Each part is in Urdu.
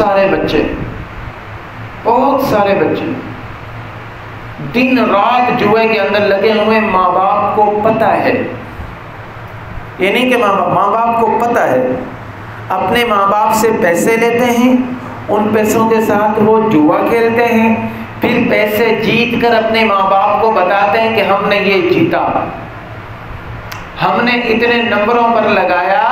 سارے بچے دن رات جوئے کے اندر لگے ہوئے، ماں باپ کو پتہ ہے، یہ نہیں کہ ماں باپ کو پتہ ہے، اپنے ماں باپ سے پیسے لیتے ہیں، ان پیسوں کے ساتھ وہ جوا کھیلتے ہیں، پھر پیسے جیت کر اپنے ماں باپ کو بتاتے ہیں کہ ہم نے یہ جیتا، ہم نے اتنے نمبروں پر لگایا،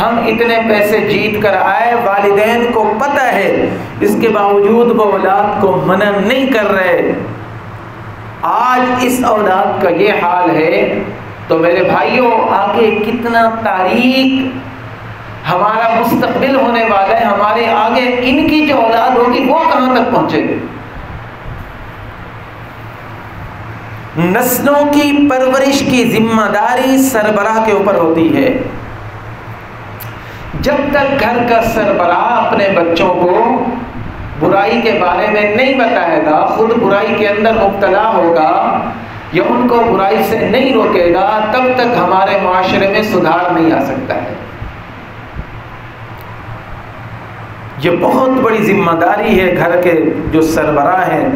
ہم اتنے پیسے جیت کر آئے۔ والدین کو پتہ ہے، اس کے باوجود وہ اولاد کو منع نہیں کر رہے۔ آج اس اولاد کا یہ حال ہے تو میرے بھائیوں، آگے کتنا تاریک ہمارا مستقبل ہونے والا ہے، ہمارے آگے ان کی جو اولاد ہوگی وہ کہاں تک پہنچے گی۔ نسلوں کی پرورش کی ذمہ داری سربراہ کے اوپر ہوتی ہے۔ جب تک گھر کا سربراہ اپنے بچوں کو برائی کے بارے میں نہیں بتائے گا، خود برائی کے اندر مبتلا ہوگا یا ان کو برائی سے نہیں روکے گا، تب تک ہمارے معاشرے میں سدھار نہیں آ سکتا ہے۔ یہ بہت بڑی ذمہ داری ہے گھر کے جو سربراہ ہیں،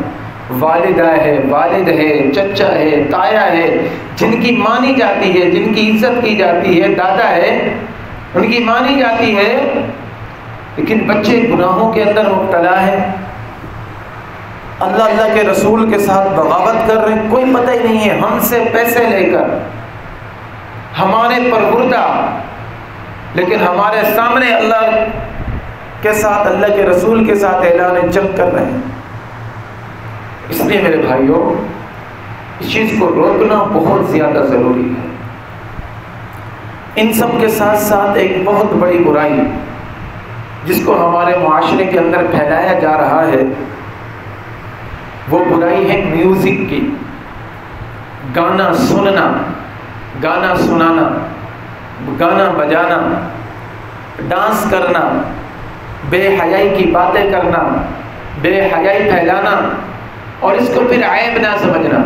والدہ ہے، والد ہے، چچا ہے، تایا ہے، جن کی مانی جاتی ہے، جن کی عزت کی جاتی ہے، دادا ہے، ان کی مانی جاتی ہے، لیکن بچے گناہوں کے اندر مبتلا ہیں، اللہ کے رسول کے ساتھ بغاوت کر رہے ہیں، کوئی پتہ ہی نہیں ہے، ہم سے پیسے لے کر ہمارے پروردہ، لیکن ہمارے سامنے اللہ کے ساتھ، اللہ کے رسول کے ساتھ اعلان جنگ کر رہے ہیں۔ اس لیے میرے بھائیوں، اس چیز کو روکنا بہت زیادہ ضروری ہے۔ ان سب کے ساتھ ساتھ ایک بہت بڑی برائی جس کو ہمارے معاشرے کے اندر پھیلایا جا رہا ہے، وہ برائی ہے میوزک کی، گانا سننا، گانا سنانا، گانا بجانا، ڈانس کرنا، بے حیائی کی باتیں کرنا، بے حیائی پھیلانا، اور اس کو پھر عیب نہ سمجھنا۔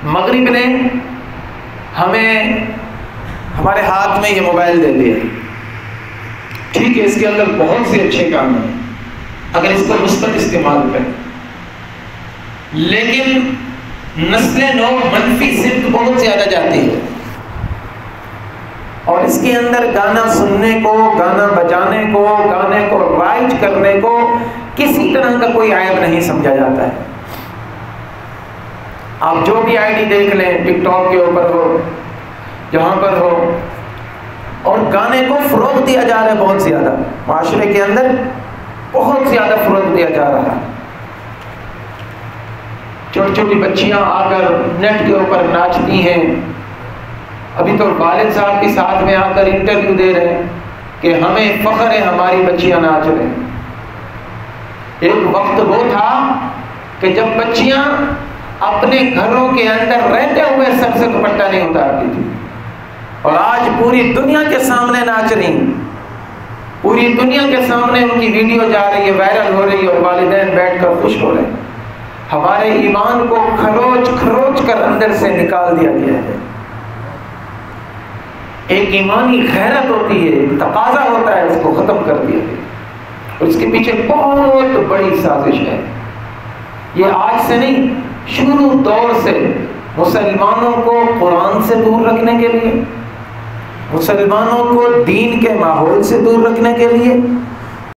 مغرب نے ہمیں ہمارے ہاتھ میں یہ موبائل دے دیا، ٹھیک ہے، اس کے اندر بہت سے اچھے کام ہیں اگر اس کو مثبت استعمال کریں، لیکن نسل نو منفی سمت بہت زیادہ جاتی ہے، اور اس کے اندر گانا سننے کو، گانا بجانے کو، گانے کو رائج کرنے کو کسی طرح کا کوئی عیب نہیں سمجھا جاتا ہے۔ آپ جو بھی آئی ڈی دیکھ لیں، ٹک ٹاک کے اوپر ہو، جہاں پر ہو، اور گانے کو فروغ دیا جا رہا ہے، بہت زیادہ معاشرے کے اندر بہت زیادہ فروغ دیا جا رہا ہے۔ چھوٹی چھوٹی بچیاں آ کر نیٹ کے اوپر ناچتی ہیں، ابھی تو والد صاحب کے ساتھ میں آ کر انٹرویو دے رہے ہیں کہ ہمیں فخر ہے ہماری بچیاں ناچ رہے ہیں۔ ایک وقت وہ تھا کہ جب بچیاں اپنے گھروں کے اندر رہتے ہوئے سر سے دوپٹہ نہیں اتارتی تھی، اور آج پوری دنیا کے سامنے ناچ رہی ہیں، پوری دنیا کے سامنے ان کی ویڈیو جا رہی ہے، وائرل ہو رہی ہے، اور والدین بیٹھ کر خوش ہو رہے ہیں۔ ہمارے ایمان کو کھروچ کھروچ کر اندر سے نکال دیا گیا ہے۔ ایک ایمانی غیرت ہوتی ہے، ایک تقاضا ہوتا ہے، اس کو ختم کر دیا گیا، اور اس کے پیچھے بہت بڑی سازش ہے۔ یہ آج سے نہیں، شروع دور سے مسلمانوں کو قرآن سے دور رکھنے کے لیے، مسلمانوں کو دین کے ماحول سے دور رکھنے کے لیے